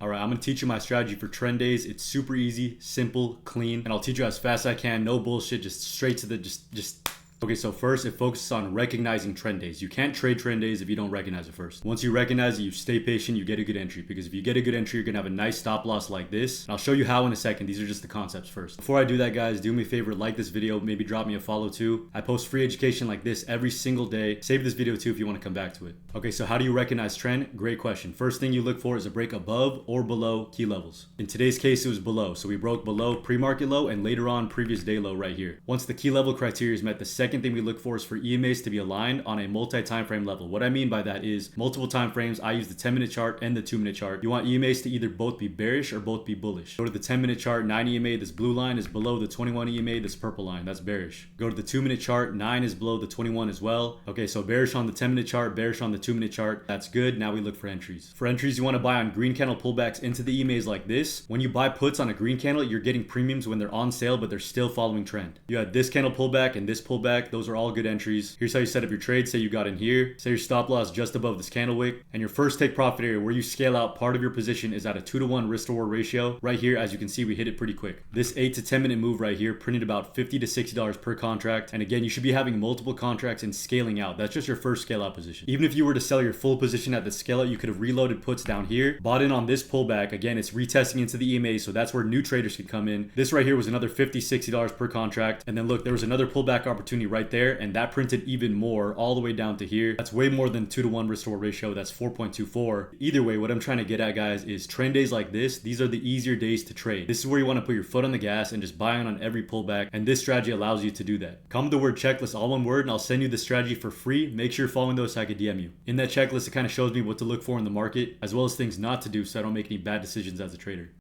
All right, I'm gonna teach you my strategy for trend days. It's super easy, simple, clean, and I'll teach you as fast as I can. No bullshit, just straight to the just. Okay, so first it focuses on recognizing trend days. You can't trade trend days if you don't recognize it first. Once you recognize it, you stay patient, you get a good entry. Because if you get a good entry, you're gonna have a nice stop loss like this. And I'll show you how in a second. These are just the concepts first. Before I do that, guys, do me a favor, like this video, maybe drop me a follow too. I post free education like this every single day. Save this video too if you want to come back to it. Okay, so how do you recognize trend? Great question. First thing you look for is a break above or below key levels. In today's case, it was below. So we broke below pre-market low and later on previous day low right here. Once the key level criteria is met, the second thing we look for is for EMAs to be aligned on a multi-time frame level. What I mean by that is multiple time frames. I use the 10-minute chart and the 2-minute chart. You want EMAs to either both be bearish or both be bullish. Go to the 10-minute chart, 9 EMA, this blue line is below the 21 EMA, this purple line, that's bearish. Go to the 2-minute chart, 9 is below the 21 as well. Okay, so bearish on the 10-minute chart, bearish on the 2-minute chart. That's good. Now we look for entries. For entries, you want to buy on green candle pullbacks into the EMAs like this. When you buy puts on a green candle, you're getting premiums when they're on sale, but they're still following trend. You had this candle pullback and this pullback. Those are all good entries. Here's how you set up your trade. Say you got in here, say your stop loss just above this candle wick, and your first take profit area where you scale out part of your position is at a 2-to-1 risk to reward ratio. Right here, as you can see, we hit it pretty quick. This 8 to 10 minute move right here printed about $50 to $60 per contract. And again, you should be having multiple contracts and scaling out. That's just your first scale out position. Even if you were to sell your full position at the scale out, you could have reloaded puts down here, bought in on this pullback. Again, it's retesting into the EMA, so that's where new traders can come in. This right here was another $50, $60 per contract. And then look, there was another pullback opportunity right there, and that printed even more all the way down to here. That's way more than 2-to-1 risk to reward ratio. That's 4.24. Either way, what I'm trying to get at, guys, is trend days like this. These are the easier days to trade. This is where you want to put your foot on the gas and just buy on every pullback. And this strategy allows you to do that. Comment the word checklist, all one word, and I'll send you the strategy for free. Make sure you're following those so I can DM you. In that checklist, it kind of shows me what to look for in the market, as well as things not to do so I don't make any bad decisions as a trader.